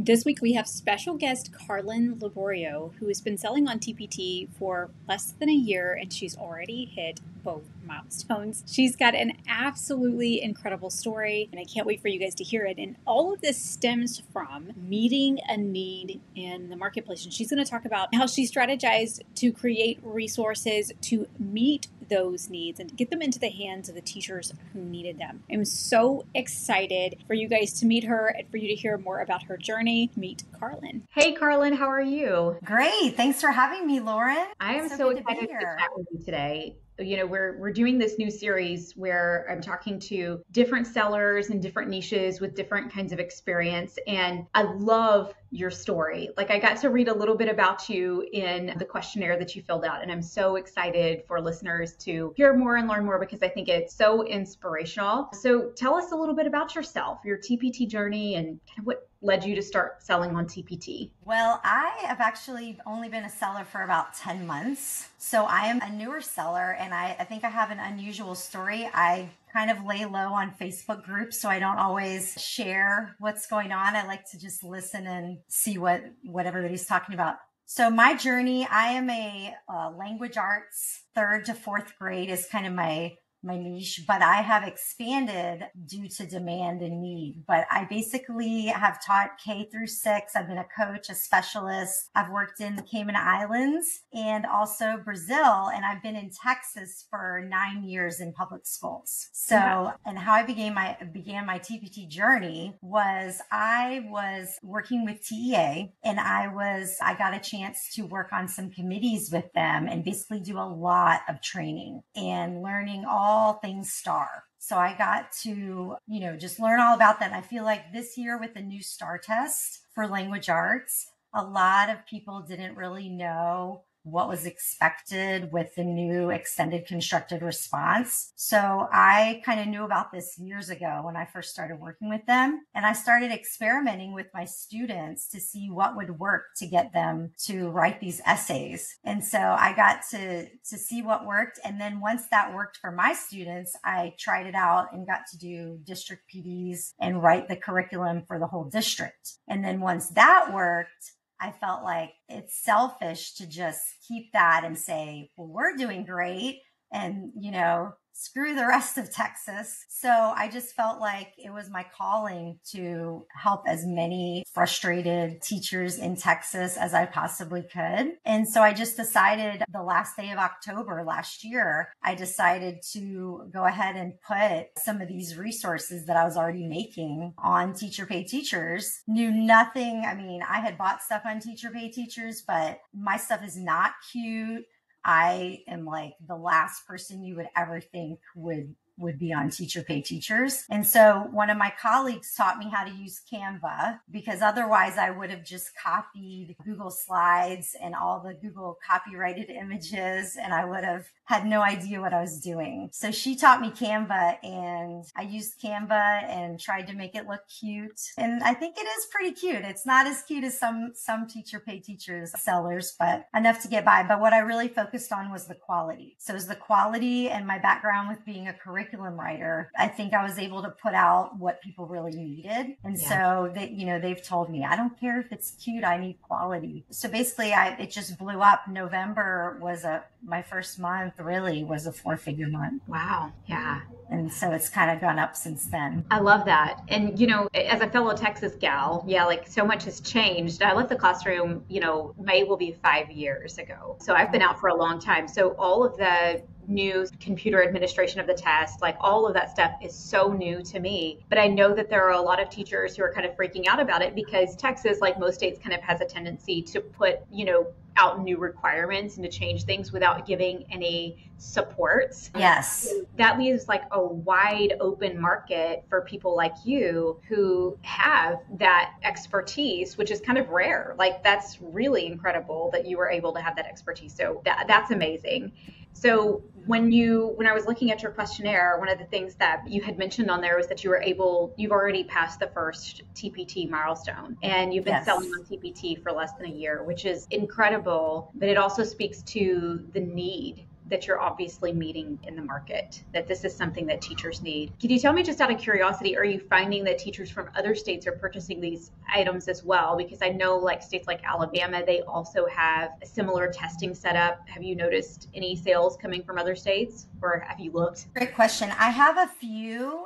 This week we have special guest Carlin Liborio, who has been selling on TPT for less than a year, and she's already hit both milestones. She's got an absolutely incredible story, and I can't wait for you guys to hear it. And all of this stems from meeting a need in the marketplace. And she's going to talk about how she strategized to create resources to meet those needs and get them into the hands of the teachers who needed them. I'm so excited for you guys to meet her and for you to hear more about her journey. Meet Carlin. Hey, Carlin, how are you? Great. Thanks for having me, Lauren. I am so excited to chat with you today. You know, we're doing this new series where I'm talking to different sellers in different niches with different kinds of experience. And I love your story. Like, I got to read a little bit about you in the questionnaire that you filled out. And I'm so excited for listeners to hear more and learn more because I think it's so inspirational. So tell us a little bit about yourself, your TPT journey, and kind of what led you to start selling on TPT? Well, I have actually only been a seller for about 10 months. So I am a newer seller, and I think I have an unusual story. I kind of lay low on Facebook groups, so I don't always share what's going on. I like to just listen and see what everybody's talking about. So my journey, I am a language arts, 3rd to 4th grade is kind of my niche, but I have expanded due to demand and need. But I basically have taught K through 6. I've been a coach, a specialist. I've worked in the Cayman Islands and also Brazil. And I've been in Texas for 9 years in public schools. So, and how I began my TPT journey was I was working with TEA, and I got a chance to work on some committees with them and basically do a lot of training and learning all things STAR. So I got to, just learn all about that. And I feel like this year with the new STAR test for language arts, a lot of people didn't really know what was expected with the new extended constructed response. So I kind of knew about this years ago when I first started working with them. And I started experimenting with my students to see what would work to get them to write these essays. And so I got to see what worked. And then once that worked for my students, I tried it out and got to do district PDs and write the curriculum for the whole district. And then once that worked, I felt like it's selfish to just keep that and say, well, we're doing great. And, screw the rest of Texas. So I just felt like it was my calling to help as many frustrated teachers in Texas as I possibly could. And so I just decided the last day of October last year, I decided to go ahead and put some of these resources that I was already making on Teacher Pay Teachers. Knew nothing. I mean, I had bought stuff on Teacher Pay Teachers, but my stuff is not cute. I am like the last person you would ever think would be on Teacher Pay Teachers. And so one of my colleagues taught me how to use Canva, because otherwise I would have just copied Google Slides and all the Google copyrighted images, and I would have had no idea what I was doing. So she taught me Canva, and I used Canva and tried to make it look cute. And I think it is pretty cute. It's not as cute as some Teacher Pay Teachers sellers, but enough to get by. But what I really focused on was the quality. So it was the quality, and my background with being a curriculum writer, I think I was able to put out what people really needed. And so they've told me, I don't care if it's cute, I need quality. So basically it just blew up. November was my first month really was a 4-figure month. Wow. Yeah. And so it's kind of gone up since then. I love that. And, as a fellow Texas gal, like so much has changed. I left the classroom, May will be 5 years ago. So I've been out for a long time. So all of the new computer administration of the test, like all of that stuff is so new to me. But I know that there are a lot of teachers who are kind of freaking out about it because Texas, like most states, kind of has a tendency to put, out new requirements and to change things without giving any supports. Yes. So that leaves like a wide open market for people like you who have that expertise, which is kind of rare. Like that's really incredible that you were able to have that expertise. So that's amazing. So when I was looking at your questionnaire, one of the things that you had mentioned on there was that you've already passed the first TPT milestone, and you've been selling on TPT for less than a year, which is incredible, but it also speaks to the need that you're obviously meeting in the market, that this is something that teachers need. Can you tell me, just out of curiosity, are you finding that teachers from other states are purchasing these items as well? Because I know like states like Alabama, they also have a similar testing setup. Have you noticed any sales coming from other states, or have you looked? Great question. I have a few,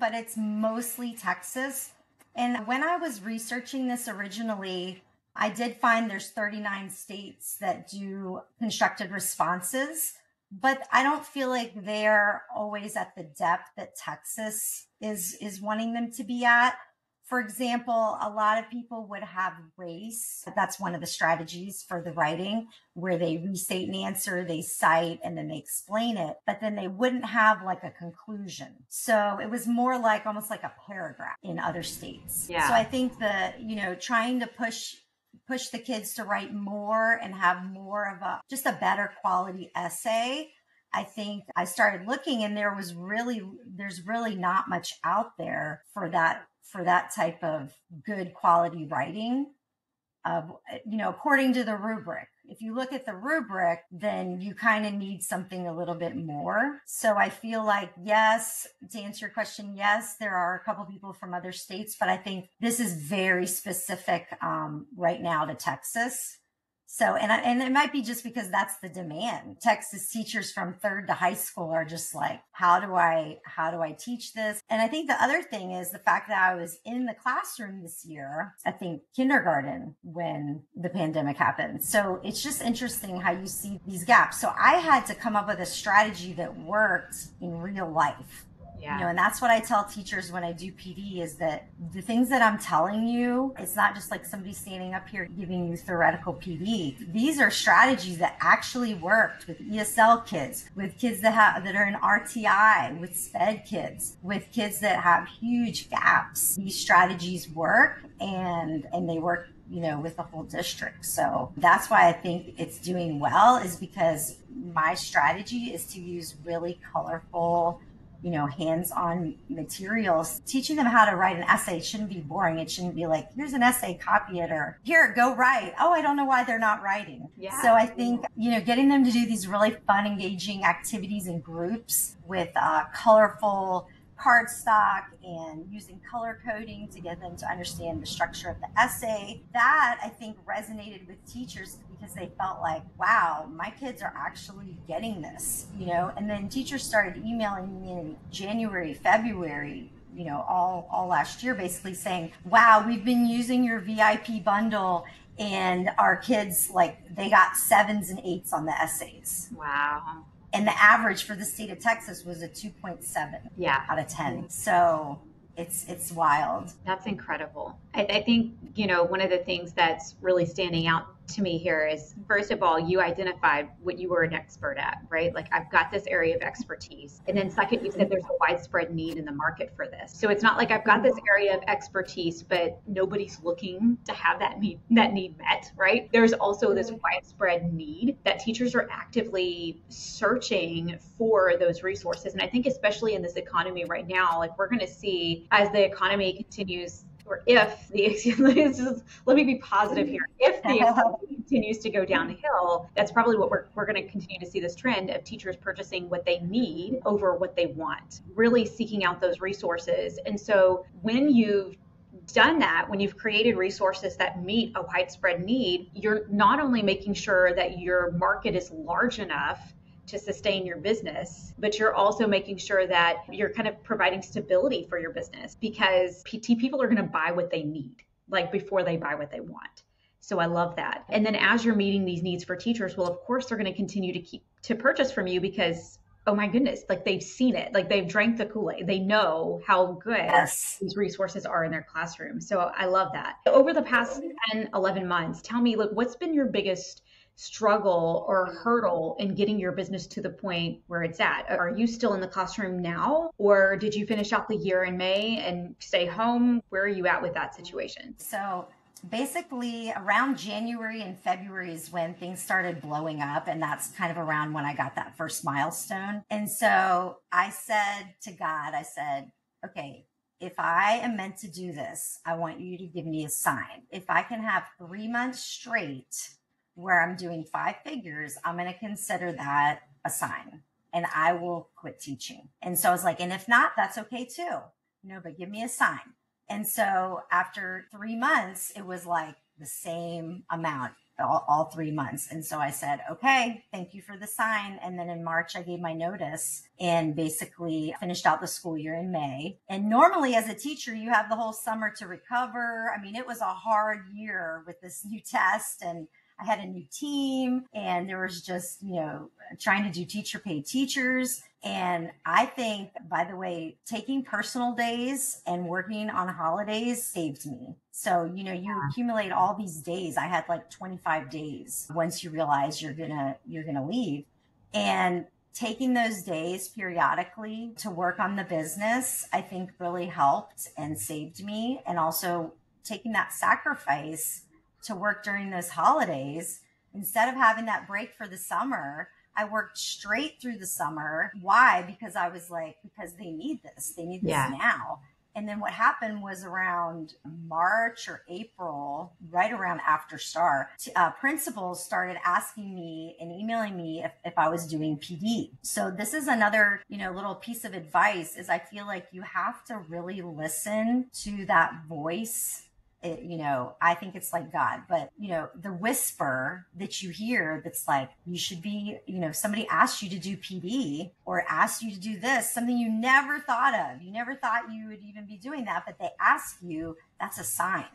but it's mostly Texas. And when I was researching this originally, I did find there's 39 states that do constructed responses, but I don't feel like they're always at the depth that Texas is wanting them to be at. For example, a lot of people would have race. That's one of the strategies for the writing, where they restate an answer, they cite, and then they explain it, but then they wouldn't have like a conclusion. So it was more like almost like a paragraph in other states. Yeah. So I think that, trying to push the kids to write more and have more of just a better quality essay. I think I started looking, and there's really not much out there for that type of good quality writing, according to the rubric. If you look at the rubric, then you kind of need something a little bit more. So I feel like, yes, to answer your question, yes, there are a couple people from other states, but I think this is very specific right now to Texas. So, and it might be just because that's the demand. Texas teachers from third to high school are just like, how do I teach this? And I think the other thing is the fact that I was in the classroom this year, I think kindergarten, when the pandemic happened. So it's just interesting how you see these gaps. So I had to come up with a strategy that worked in real life. Yeah. And that's what I tell teachers when I do PD, is that the things that I'm telling you, it's not just like somebody standing up here giving you theoretical PD. These are strategies that actually worked with ESL kids, with kids that are in RTI, with SPED kids, with kids that have huge gaps. These strategies work, and they work with the whole district. So that's why I think it's doing well, is because my strategy is to use really colorful, hands-on materials, teaching them how to write an essay. It shouldn't be boring. It shouldn't be like, here's an essay, copy it, or here, go write. Oh, I don't know why they're not writing. Yeah. So I think, getting them to do these really fun, engaging activities in groups with colorful cardstock and using color coding to get them to understand the structure of the essay. That, I think, resonated with teachers because they felt like, wow, my kids are actually getting this, and then teachers started emailing me in January, February, all last year, basically saying, wow, we've been using your VIP bundle, and our kids, they got 7s and 8s on the essays. Wow. And the average for the state of Texas was a 2.7 out of 10. So it's wild. That's incredible. I think, one of the things that's really standing out to me here is, first of all, you identified what you were an expert at, right? Like, I've got this area of expertise. And then second, you said there's a widespread need in the market for this. So it's not like I've got this area of expertise, but nobody's looking to have that need met, right? There's also this widespread need that teachers are actively searching for those resources. And I think especially in this economy right now, like, we're going to see as the economy continues, or if the, let me be positive here, if the economy continues to go downhill, that's probably what we're going to continue to see, this trend of teachers purchasing what they need over what they want, really seeking out those resources. And so when you've done that, when you've created resources that meet a widespread need, you're not only making sure that your market is large enough to sustain your business, but you're also making sure that you're kind of providing stability for your business, because PT people are going to buy what they need, like, before they buy what they want. So I love that. And then as you're meeting these needs for teachers, well, of course, they're going to continue to purchase from you because, oh my goodness, like, they've seen it, like, they've drank the Kool-Aid. They know how good these resources are in their classroom. So I love that. Over the past 10, 11 months, tell me, look, what's been your biggest struggle or hurdle in getting your business to the point where it's at? Are you still in the classroom now, or did you finish out the year in May and stay home? Where are you at with that situation? So basically around January and February is when things started blowing up. And that's kind of around when I got that first milestone. And so I said to God, okay, if I am meant to do this, I want you to give me a sign. If I can have 3 months straight where I'm doing 5 figures, I'm going to consider that a sign and I will quit teaching. And so I was like, and if not, that's okay too, but give me a sign. And so after 3 months, it was like the same amount all 3 months. And so I said, okay, thank you for the sign. And then in March, I gave my notice and basically finished out the school year in May. And normally as a teacher, you have the whole summer to recover. I mean, it was a hard year with this new test, and I had a new team, and there was just, trying to do teacher paid teachers. And I think, by the way, taking personal days and working on holidays saved me. So, you accumulate all these days. I had like 25 days once you realize you're gonna leave. And taking those days periodically to work on the business, I think really helped and saved me. And also taking that sacrifice to work during those holidays, instead of having that break for the summer, I worked straight through the summer. Why? Because I was like, because they need this. They need this now. And then what happened was around March or April, right around after STAR, principals started asking me and emailing me if I was doing PD. So this is another, little piece of advice is I feel like you have to really listen to that voice. I think it's like God, but the whisper that you hear that's like, you should be, if somebody asked you to do PD or asked you to do this, something you never thought of, you never thought you would even be doing that, but they ask you, that's a sign.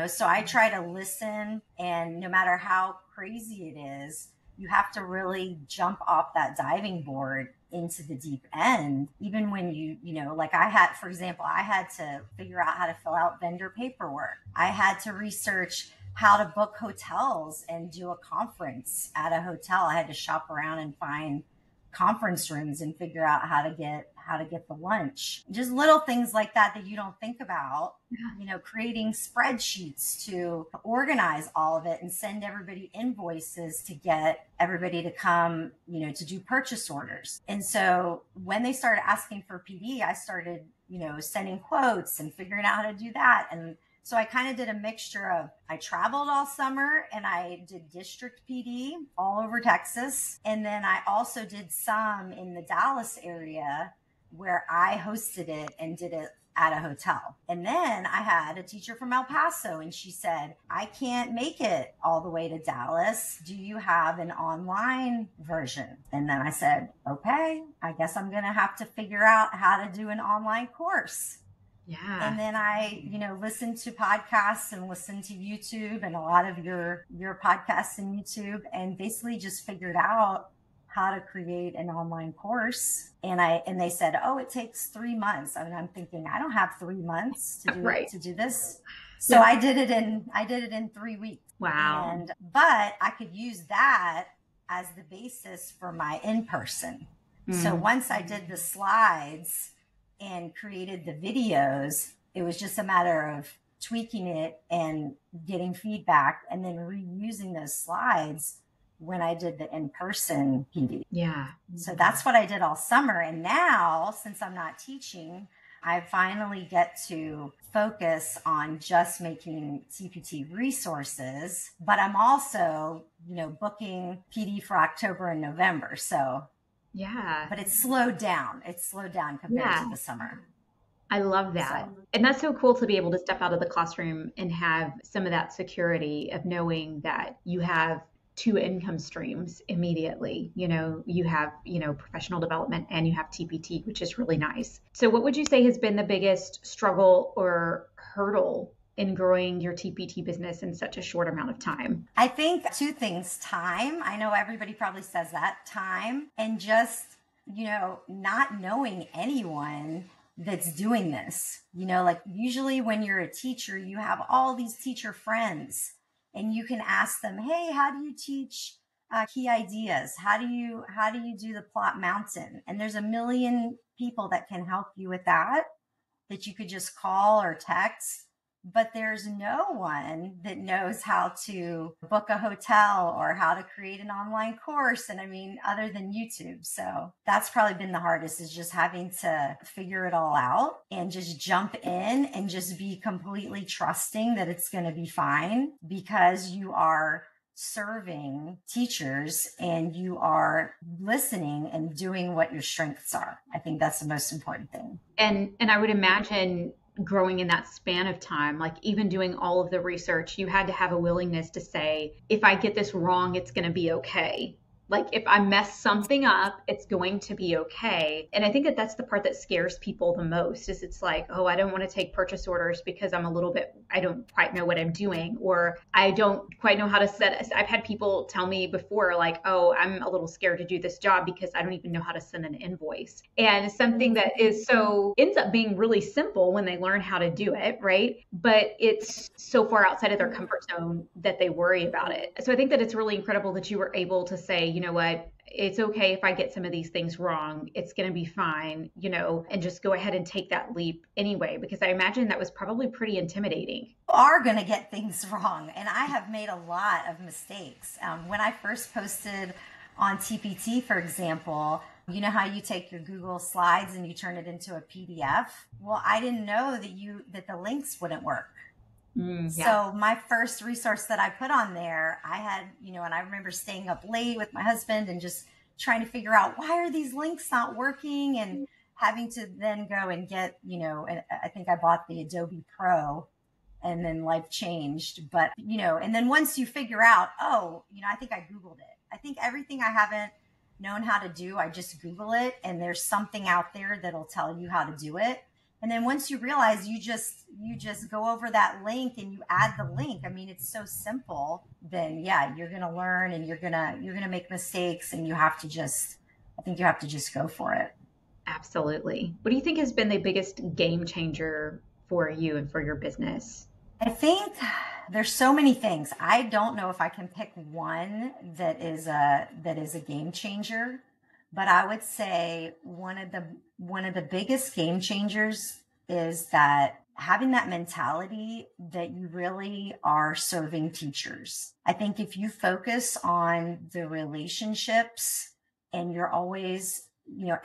So I try to listen, and no matter how crazy it is, you have to really jump off that diving board into the deep end. Even when like for example, I had to figure out how to fill out vendor paperwork. I had to research how to book hotels and do a conference at a hotel. I had to shop around and find conference rooms and figure out how to get the lunch. Just little things like that you don't think about. Creating spreadsheets to organize all of it and send everybody invoices to get everybody to come, to do purchase orders. And so when they started asking for PD, I started, sending quotes and figuring out how to do that. And so I kind of did a mixture of, I traveled all summer and I did district PD all over Texas. And then I also did some in the Dallas area where I hosted it and did it at a hotel. And then I had a teacher from El Paso, and she said, I can't make it all the way to Dallas. Do you have an online version? And then I said, okay, I guess I'm going to have to figure out how to do an online course. And then I, listened to podcasts and listened to YouTube and a lot of your podcasts and YouTube, and basically just figured out how to create an online course. And they said, oh, it takes 3 months. I mean, I'm thinking, I don't have 3 months to do to do this. So I did it in 3 weeks. Wow. But I could use that as the basis for my in-person. So once I did the slides and created the videos, it was just a matter of tweaking it and getting feedback and then reusing those slides when I did the in-person PD. So that's what I did all summer. And now, since I'm not teaching, I finally get to focus on just making TPT resources, but I'm also, booking PD for October and November. So but it's slowed down. It's slowed down compared to the summer. I love that. And that's so cool to be able to step out of the classroom and have some of that security of knowing that you have 2 income streams immediately. You have, professional development and you have TPT, which is really nice. So what would you say has been the biggest struggle or hurdle in growing your TPT business in such a short amount of time? I think 2 things. Time. I know everybody probably says that. Time, and just, not knowing anyone that's doing this. Like usually when you're a teacher, you have all these teacher friends. And you can ask them, hey, how do you teach key ideas? How do you do the plot mountain? And there's a million people that can help you with that you could just call or text. But there's no one that knows how to book a hotel or how to create an online course. And I mean, other than YouTube. So that's probably been the hardest, is just having to figure it all out and just jump in and just be completely trusting that it's going to be fine, because you are serving teachers and you are listening and doing what your strengths are. I think that's the most important thing. And I would imagine growing in that span of time, like even doing all of the research, you had to have a willingness to say, if I get this wrong, it's going to be okay. Like if I mess something up, it's going to be okay. And I think that that's the part that scares people the most is it's like, oh, I don't want to take purchase orders because I don't quite know what I'm doing, or I don't quite know how to I've had people tell me before, like, oh, I'm a little scared to do this job because I don't even know how to send an invoice. And something that ends up being really simple when they learn how to do it, right? But it's so far outside of their comfort zone that they worry about it. So I think that it's really incredible that you were able to say, you know what, it's okay if I get some of these things wrong. It's going to be fine, and just go ahead and take that leap anyway, because I imagine that was probably pretty intimidating. You are going to get things wrong. And I have made a lot of mistakes. When I first posted on TPT, for example, you know how you take your Google Slides and you turn it into a PDF? Well, I didn't know that the links wouldn't work. Yeah. So my first resource that I put on there, I had, and I remember staying up late with my husband and just trying to figure out why are these links not working, and having to then go and get, and I think I bought the Adobe Pro, and then life changed. But, and then once you figure out, I think I Googled it. I think everything I haven't known how to do, I just Google it, and there's something out there that'll tell you how to do it. And then once you realize you just go over that link and you add the link. I mean, it's so simple. Then yeah, you're going to learn, and you're going to make mistakes, and I think you have to just go for it. Absolutely. What do you think has been the biggest game changer for you and for your business? I think there's so many things. I don't know if I can pick one that is a game changer. But I would say one of the biggest game changers is that having that mentality that you really are serving teachers. I think if you focus on the relationships, and you're always,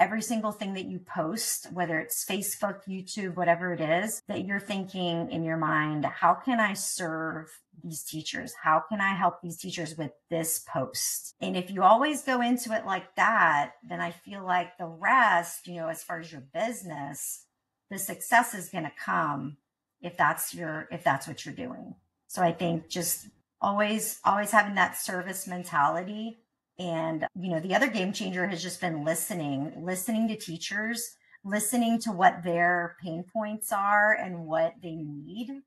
every single thing that you post, whether it's Facebook, YouTube, whatever it is, that you're thinking in your mind, how can I serve these teachers? How can I help these teachers with this post? And if you always go into it like that, then I feel like the rest, as far as your business, the success is going to come if that's what you're doing. So I think just always having that service mentality. And, the other game changer has just been listening to teachers, listening to what their pain points are and what they need.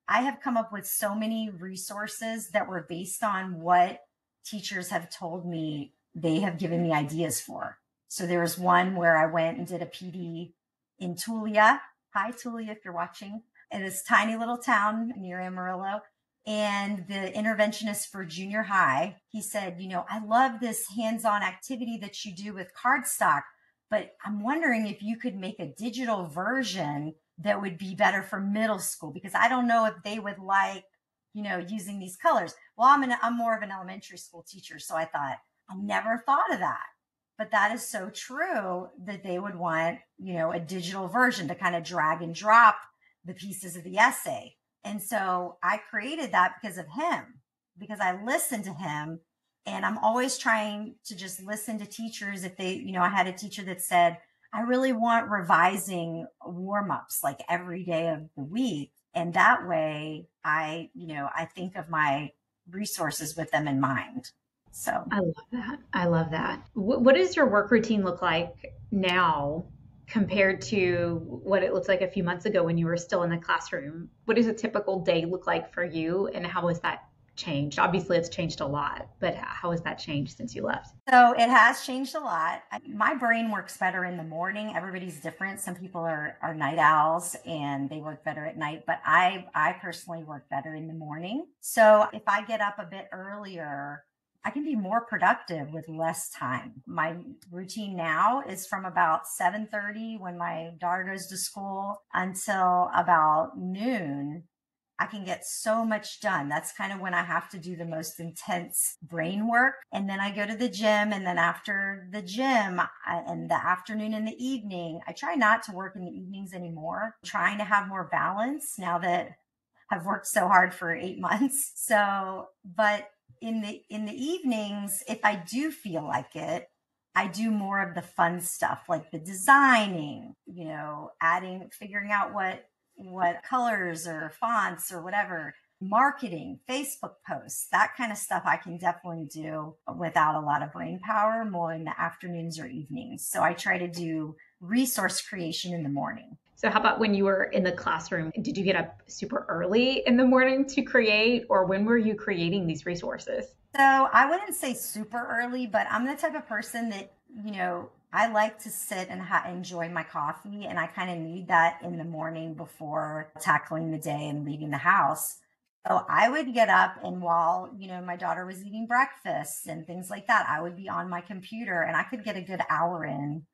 I have come up with so many resources that were based on what teachers have told me they have given me ideas for. So there was one where I went and did a PD in Tulia. Hi, Tulia, if you're watching. In this tiny little town near Amarillo. And the interventionist for junior high, he said, I love this hands-on activity that you do with cardstock, but I'm wondering if you could make a digital version that would be better for middle school, because I don't know if they would like, using these colors. Well, I'm more of an elementary school teacher. So I thought, I never thought of that. But that is so true, that they would want, a digital version to kind of drag and drop the pieces of the essay. And so I created that because of him, because I listened to him, and I'm always trying to just listen to teachers. If they, I had a teacher that said, I really want revising warm-ups like every day of the week. And that way I think of my resources with them in mind. So I love that. I love that. What does your work routine look like now compared to what it looks like a few months ago when you were still in the classroom? What does a typical day look like for you, and how has that changed? Obviously, it's changed a lot, but how has that changed since you left? So it has changed a lot. My brain works better in the morning. Everybody's different. Some people are night owls and they work better at night, but I personally work better in the morning. So if I get up a bit earlier, I can be more productive with less time. My routine now is from about 7:30 when my daughter goes to school until about noon. I can get so much done. That's kind of when I have to do the most intense brain work. And then I go to the gym. And then after the gym, in the afternoon and the evening, I try not to work in the evenings anymore, trying to have more balance now that I've worked so hard for 8 months. So, but in the evenings, if I do feel like it, I do more of the fun stuff, like the designing, figuring out what colors or fonts or whatever, marketing, Facebook posts, that kind of stuff I can definitely do without a lot of brain power, more in the afternoons or evenings. So I try to do resource creation in the morning. So how about when you were in the classroom? Did you get up super early in the morning to create, or when were you creating these resources? So I wouldn't say super early, but I'm the type of person that, I like to sit and enjoy my coffee. And I kind of need that in the morning before tackling the day and leaving the house. So I would get up, and while, my daughter was eating breakfast and things like that, I would be on my computer and I could get a good hour in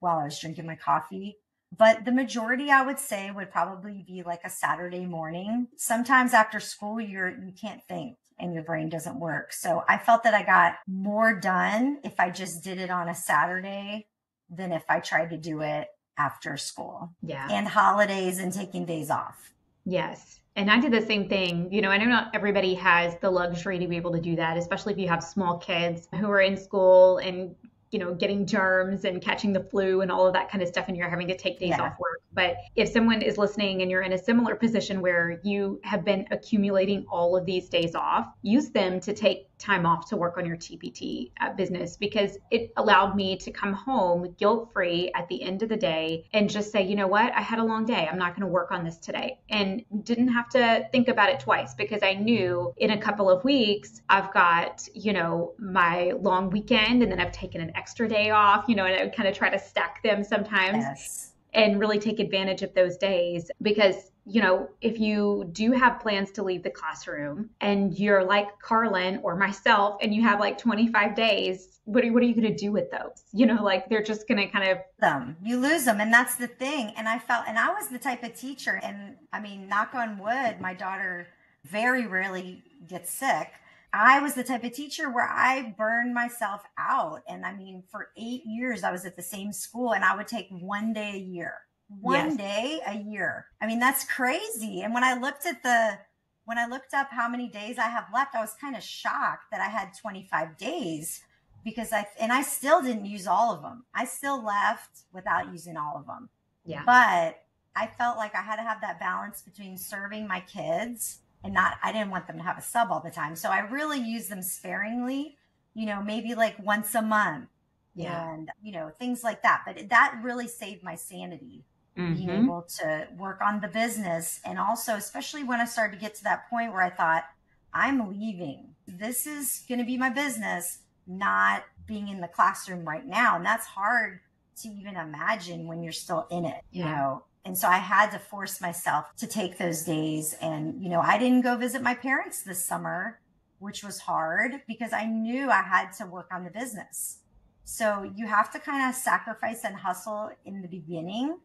while I was drinking my coffee. But the majority, I would say, would probably be like a Saturday morning. Sometimes after school, you can't think and your brain doesn't work. So I felt that I got more done if I just did it on a Saturday than if I tried to do it after school. Yeah. And holidays and taking days off. Yes. And I did the same thing. I know not everybody has the luxury to be able to do that, especially if you have small kids who are in school and getting germs and catching the flu and all of that kind of stuff, and you're having to take days off work. But if someone is listening and you're in a similar position where you have been accumulating all of these days off, use them to take time off to work on your TPT business, because it allowed me to come home guilt-free at the end of the day and just say, you know what, I had a long day. I'm not going to work on this today. And didn't have to think about it twice, because I knew in a couple of weeks, I've got, my long weekend, and then I've taken an extra day off, and I would kind of try to stack them sometimes. Yes. And really take advantage of those days, because if you do have plans to leave the classroom and you're like Carlin or myself and you have like 25 days, what are you going to do with those? Like they're just going to kind of you lose them. And that's the thing. And I was the type of teacher, and I mean, knock on wood, my daughter very rarely gets sick. I was the type of teacher where I burned myself out. And I mean, for 8 years, I was at the same school, and I would take one day a year. One day a year. I mean, that's crazy. And when I looked up how many days I have left, I was kind of shocked that I had 25 days, because I still didn't use all of them. I still left without using all of them. Yeah. But I felt like I had to have that balance between serving my kids and I didn't want them to have a sub all the time. So I really used them sparingly, maybe like once a month. Yeah. And, things like that. But that really saved my sanity, being able to work on the business. And also, especially when I started to get to that point where I thought, I'm leaving. This is going to be my business, not being in the classroom right now. And that's hard to even imagine when you're still in it, And so I had to force myself to take those days. And, I didn't go visit my parents this summer, which was hard because I knew I had to work on the business. So you have to kind of sacrifice and hustle in the beginning,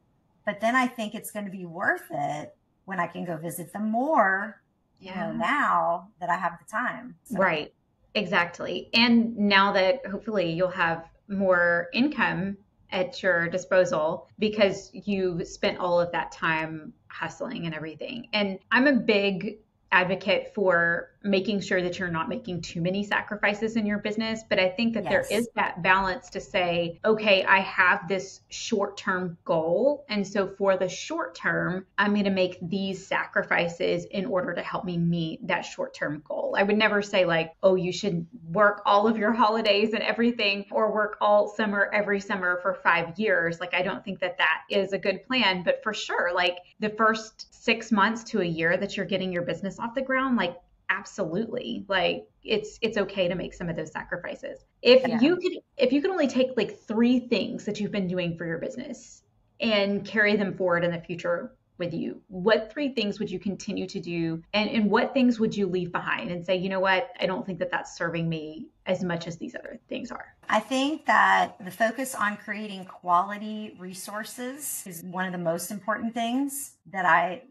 but then I think it's going to be worth it when I can go visit them more, now that I have the time. So. Right. Exactly. And now that hopefully you'll have more income at your disposal because you've spent all of that time hustling and everything. And I'm a big advocate for making sure that you're not making too many sacrifices in your business. But I think that there is that balance to say, okay, I have this short-term goal. And so for the short term, I'm going to make these sacrifices in order to help me meet that short-term goal. I would never say like, oh, you should work all of your holidays and everything, or work all summer, every summer for 5 years. Like, I don't think that that is a good plan, but for sure, like the first 6 months to a year that you're getting your business off the ground, like, absolutely, like it's okay to make some of those sacrifices. If you could only take like 3 things that you've been doing for your business and carry them forward in the future with you, what 3 things would you continue to do, and what things would you leave behind and say, you know what, I don't think that that's serving me as much as these other things are? I think that the focus on creating quality resources is one of the most important things that I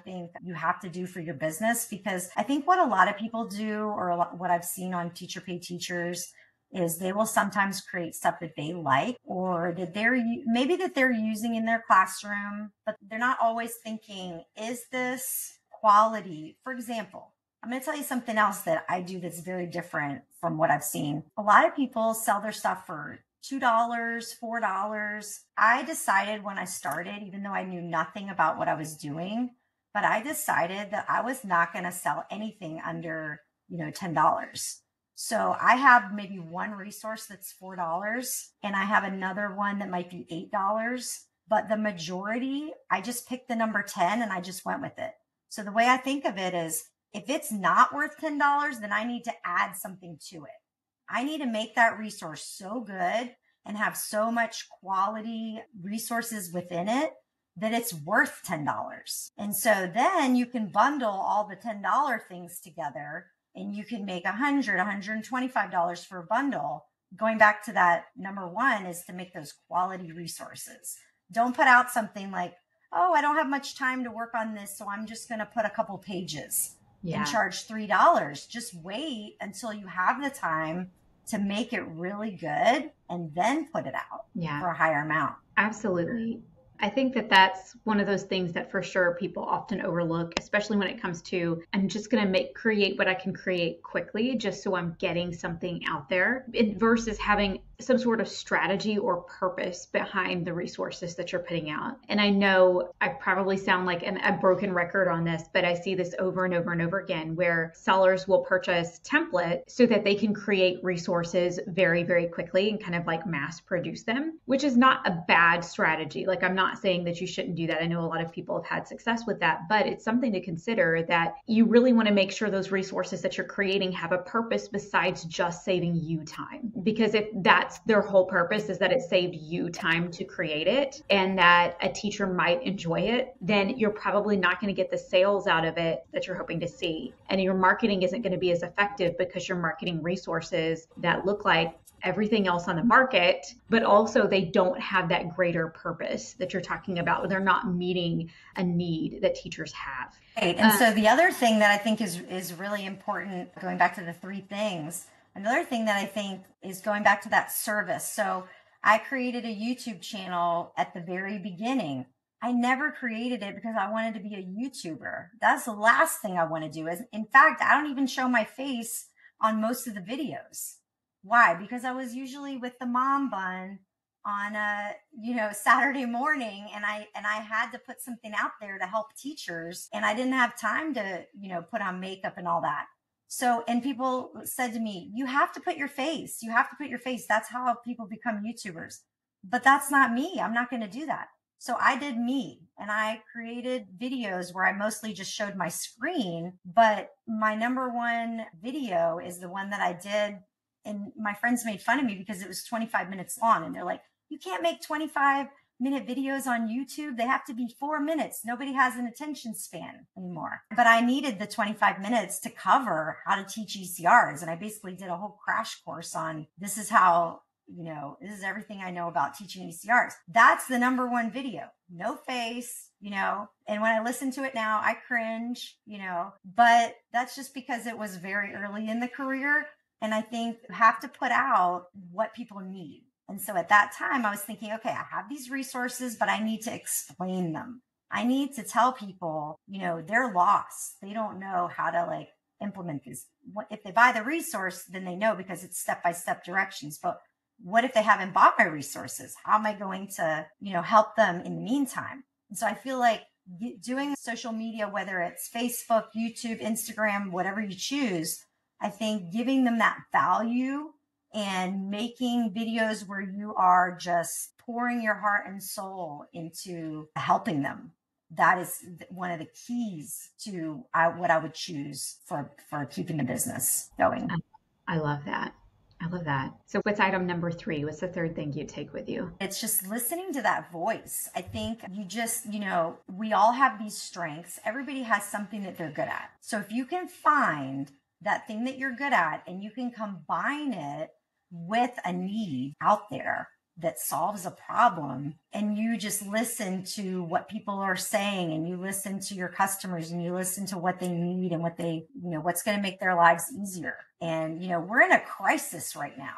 think you have to do for your business, because I think what a lot of people do, or what I've seen on Teacher Pay Teachers, is they will sometimes create stuff that they like, or that they're using in their classroom, but they're not always thinking, is this quality? For example, I'm going to tell you something else that I do that's very different from what I've seen. A lot of people sell their stuff for $2, $4. I decided when I started, even though I knew nothing about what I was doing, but I decided that I was not going to sell anything under, $10. So I have maybe one resource that's $4 and I have another one that might be $8. But the majority, I just picked the number 10 and I just went with it. So the way I think of it is, if it's not worth $10, then I need to add something to it. I need to make that resource so good and have so much quality resources within it that it's worth $10. And so then you can bundle all the $10 things together and you can make $100, $125 for a bundle. Going back to that, number one is to make those quality resources. Don't put out something like, oh, I don't have much time to work on this, so I'm just going to put a couple pages and charge $3. Just wait until you have the time to make it really good and then put it out for a higher amount. Absolutely. I think that that's one of those things that for sure people often overlook, especially when it comes to, I'm just going to create what I can create quickly just so I'm getting something out there, versus having some sort of strategy or purpose behind the resources that you're putting out. And I know I probably sound like a broken record on this, but I see this over and over and over again where sellers will purchase templates so that they can create resources very, very quickly and kind of like mass produce them, which is not a bad strategy. Like, I'm not saying that you shouldn't do that. I know a lot of people have had success with that, but it's something to consider that you really want to make sure those resources that you're creating have a purpose besides just saving you time. Because if that's their whole purpose, is that it saved you time to create it and that a teacher might enjoy it, then you're probably not going to get the sales out of it that you're hoping to see. And your marketing isn't going to be as effective because you're marketing resources that look like everything else on the market, but also they don't have that greater purpose that you're talking about. They're not meeting a need that teachers have. Right. And so the other thing that I think is really important, going back to the three things, another thing that I think is going back to that service. So I created a YouTube channel at the very beginning. I never created it because I wanted to be a YouTuber. That's the last thing I want to do. In fact, I don't even show my face on most of the videos. Why? Because I was usually with the mom bun on a, Saturday morning, and I had to put something out there to help teachers, and I didn't have time to, put on makeup and all that. So, and people said to me, you have to put your face. You have to put your face. That's how people become YouTubers. But that's not me. I'm not going to do that. So I did me, and I created videos where I mostly just showed my screen. But my number one video is the one that I did. And my friends made fun of me because it was 25 minutes long. And they're like, you can't make 25-minute videos on YouTube. They have to be 4 minutes. Nobody has an attention span anymore. But I needed the 25 minutes to cover how to teach ECRs. And I basically did a whole crash course on this is how, this is everything I know about teaching ECRs. That's the number one video. No face, and when I listen to it now, I cringe, but that's just because it was very early in the career. And I think you have to put out what people need. And so at that time, I was thinking, okay, I have these resources, but I need to explain them. I need to tell people, they're lost. They don't know how to implement this. If they buy the resource, then they know because it's step-by-step directions. But what if they haven't bought my resources? How am I going to, help them in the meantime? And so I feel like doing social media, whether it's Facebook, YouTube, Instagram, whatever you choose, I think giving them that value and making videos where you are just pouring your heart and soul into helping them. That is one of the keys to what I would choose for keeping the business going. I love that. I love that. So what's item number 3? What's the third thing you take with you? It's just listening to that voice. I think you just, we all have these strengths. Everybody has something that they're good at. So if you can find that thing that you're good at and you can combine it with a need out there that solves a problem, and you just listen to what people are saying, and you listen to your customers, and you listen to what they need and what they, what's going to make their lives easier. And, we're in a crisis right now.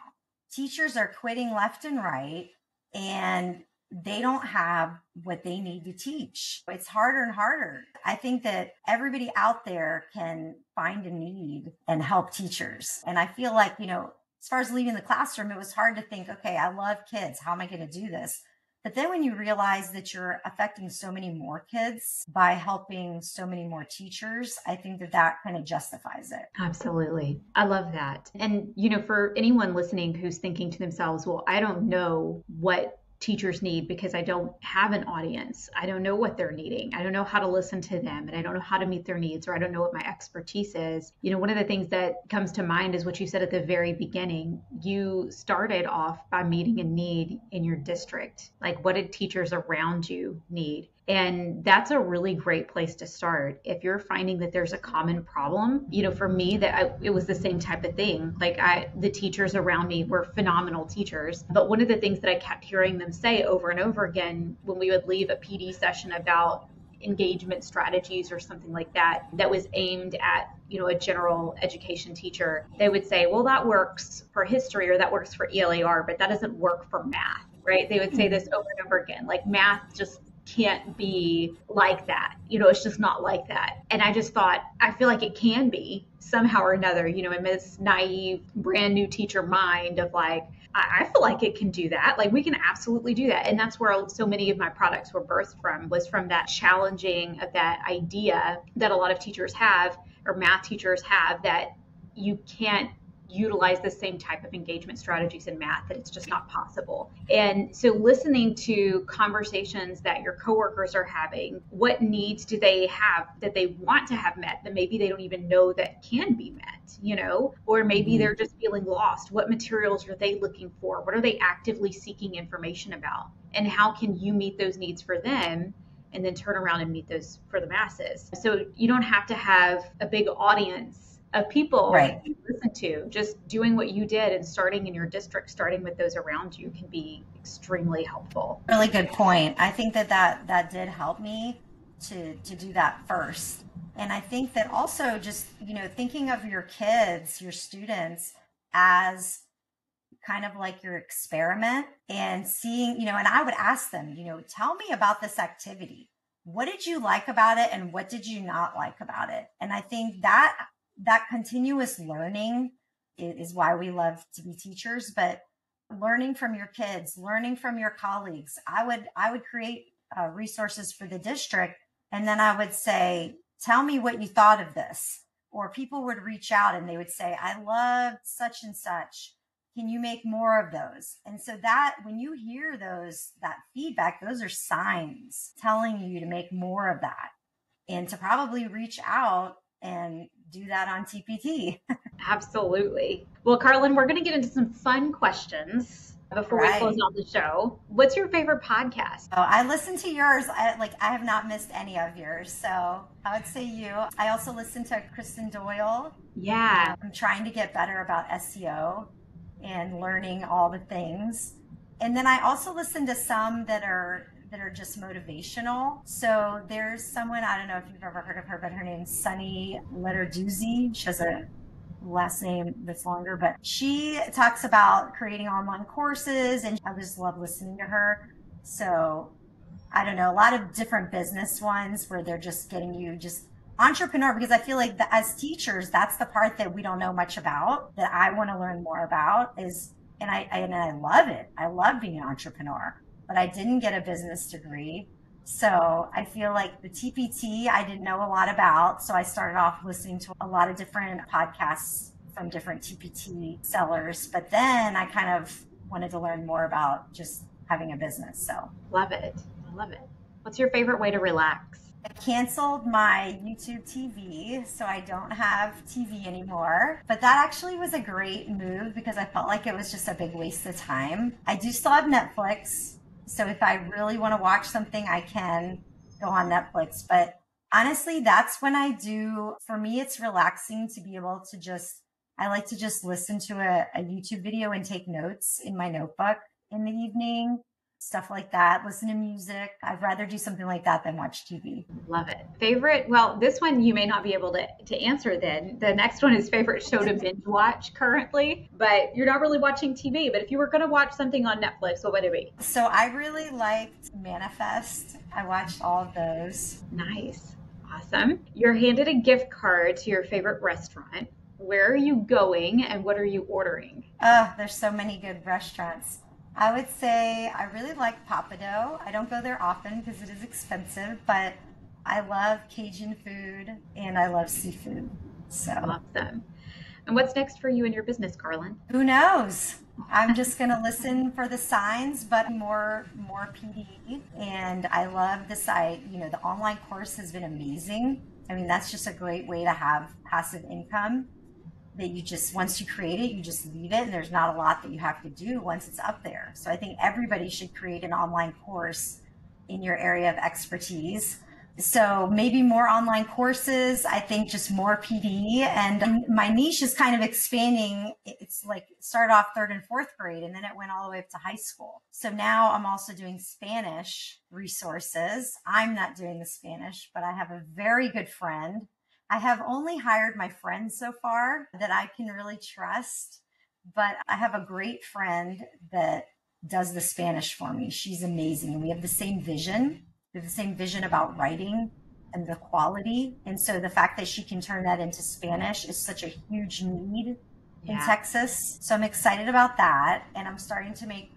Teachers are quitting left and right, and they don't have what they need to teach. It's harder and harder. I think that everybody out there can find a need and help teachers. And I feel like, as far as leaving the classroom, it was hard to think, okay, I love kids. How am I going to do this? But then when you realize that you're affecting so many more kids by helping so many more teachers, I think that kind of justifies it. Absolutely. I love that. And, for anyone listening who's thinking to themselves, well, I don't know what teachers need because I don't have an audience. I don't know what they're needing. I don't know how to listen to them, and I don't know how to meet their needs, or I don't know what my expertise is. One of the things that comes to mind is what you said at the very beginning. You started off by meeting a need in your district. Like, what did teachers around you need? And that's a really great place to start. If you're finding that there's a common problem, for me, it was the same type of thing. Like the teachers around me were phenomenal teachers. But one of the things that I kept hearing them say over and over again when we would leave a PD session about engagement strategies or something like that was aimed at a general education teacher, they would say, well, that works for history or that works for ELAR, but that doesn't work for math, right? They would say this over and over again, like math just can't be like that. It's just not like that. And I just thought, I feel like it can be somehow or another, in this naive, brand new teacher mind of like, I feel like it can do that. Like we can absolutely do that. And that's where so many of my products were birthed from, was from that challenging of that idea that a lot of teachers have, or math teachers have, that you can't utilize the same type of engagement strategies in math, that it's just not possible. And so listening to conversations that your coworkers are having, what needs do they have that they want to have met that maybe they don't even know that can be met, or maybe they're just feeling lost. What materials are they looking for? What are they actively seeking information about? And how can you meet those needs for them? And then turn around and meet those for the masses. So you don't have to have a big audience of people Right. you listen to. Just doing what you did and starting in your district, starting with those around you, can be extremely helpful. Really good point. I think that did help me to do that first. And I think that also just, thinking of your kids, your students, as kind of like your experiment, and seeing, and I would ask them, tell me about this activity. What did you like about it? And what did you not like about it? And I think that continuous learning is why we love to be teachers, but learning from your kids, learning from your colleagues. I would create resources for the district, and then I would say, tell me what you thought of this. Or people would reach out and they would say, I loved such and such. Can you make more of those? And so that when you hear that feedback, those are signs telling you to make more of that and to probably reach out and do that on TPT. Absolutely. Well, Carlin, we're going to get into some fun questions before we close out the show. What's your favorite podcast? Oh, I listen to yours. I have not missed any of yours. So I would say you. I also listen to Kristen Doyle. Yeah. I'm trying to get better about SEO and learning all the things. And then I also listen to some that are just motivational. So there's someone, I don't know if you've ever heard of her, but her name's Sunny Letterduzzi. She has a last name that's longer, but she talks about creating online courses, and I just love listening to her. So I don't know, a lot of different business ones where they're just getting you just entrepreneur, because I feel like as teachers, that's the part that we don't know much about, that I want to learn more about is, and I love it. I love being an entrepreneur, but I didn't get a business degree. So I feel like the TPT, I didn't know a lot about. So I started off listening to a lot of different podcasts from different TPT sellers. But then I kind of wanted to learn more about just having a business. So love it. I love it. What's your favorite way to relax? I canceled my YouTube TV, so I don't have TV anymore. But that actually was a great move because I felt like it was just a big waste of time. I do still have Netflix. So if I really want to watch something, I can go on Netflix. But honestly, that's when for me, it's relaxing to be able to I like to just listen to a YouTube video and take notes in my notebook in the evening. stuff like that, listen to music. I'd rather do something like that than watch TV. Love it. Favorite? Well, this one you may not be able to answer then. The next one is favorite show to binge watch currently, but you're not really watching TV. But if you were going to watch something on Netflix, what would it be? So I really liked Manifest. I watched all of those. Nice. Awesome. You're handed a gift card to your favorite restaurant. Where are you going and what are you ordering? There's so many good restaurants. I would say I really like Papado. I don't go there often because it is expensive, but I love Cajun food and I love seafood. So Awesome. And what's next for you in your business, Carlin? who knows? I'm just going to listen for the signs, but more PD. And I love this. The online course has been amazing. I mean, that's just a great way to have passive income that you just, once you create it, you just leave it. And there's not a lot that you have to do once it's up there. So I think everybody should create an online course in your area of expertise. So maybe more online courses. I think just more PD, and my niche is kind of expanding. It's like it started off third and fourth grade and then it went all the way up to high school. So now I'm also doing Spanish resources. I'm not doing the Spanish, but I have a very good friend. I have only hired my friends so far that I can really trust, but I have a great friend that does the Spanish for me. She's amazing. We have the same vision. We have the same vision about writing and the quality. And so the fact that she can turn that into Spanish is such a huge need in Texas. So I'm excited about that. And I'm starting to make,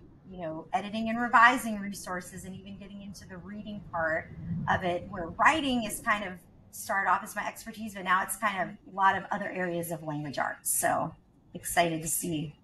editing and revising resources and even getting into the reading part of it, where writing is kind of started off as my expertise, but now it's kind of a lot of other areas of language arts. So excited to see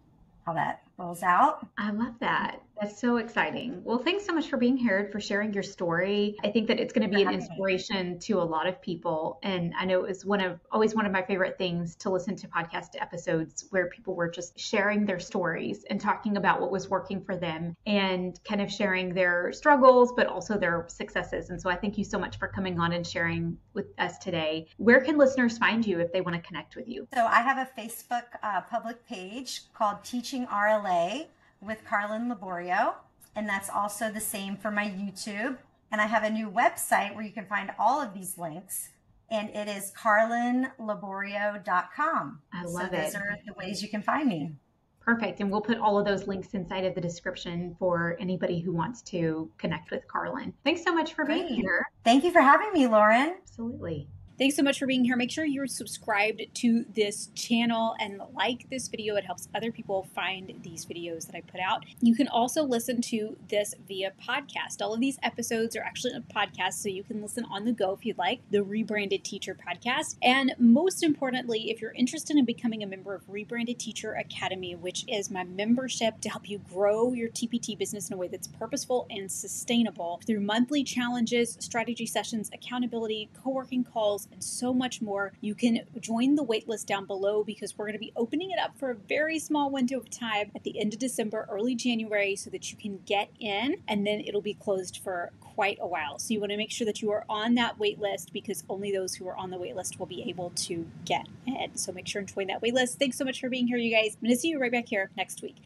how that rolls out. I love that. That's so exciting. Well, thanks so much for being here, for sharing your story. I think that it's going to be an inspiration to a lot of people. And I know it's always one of my favorite things to listen to podcast episodes where people were just sharing their stories and talking about what was working for them and kind of sharing their struggles, but also their successes. And so I thank you so much for coming on and sharing with us today. Where can listeners find you if they want to connect with you? So I have a Facebook public page called Teaching RLA with Carlin Liborio, and that's also the same for my YouTube. And I have a new website where you can find all of these links, and it is carlinliborio.com. I love it. Those are the ways you can find me. Perfect. And we'll put all of those links inside of the description for anybody who wants to connect with Carlin. Thanks so much for being here. Thank you for having me, Lauren. Absolutely. Thanks so much for being here. Make sure you're subscribed to this channel and like this video. It helps other people find these videos that I put out. You can also listen to this via podcast. All of these episodes are actually a podcast, so you can listen on the go if you'd like, the Rebranded Teacher podcast. And most importantly, if you're interested in becoming a member of Rebranded Teacher Academy, which is my membership to help you grow your TPT business in a way that's purposeful and sustainable through monthly challenges, strategy sessions, accountability, co-working calls, and so much more, you can join the waitlist down below, because we're going to be opening it up for a very small window of time at the end of December, early January, so that you can get in, and then it'll be closed for quite a while. So you want to make sure that you are on that waitlist, because only those who are on the waitlist will be able to get in. So make sure and join that waitlist. Thanks so much for being here, you guys. I'm going to see you right back here next week.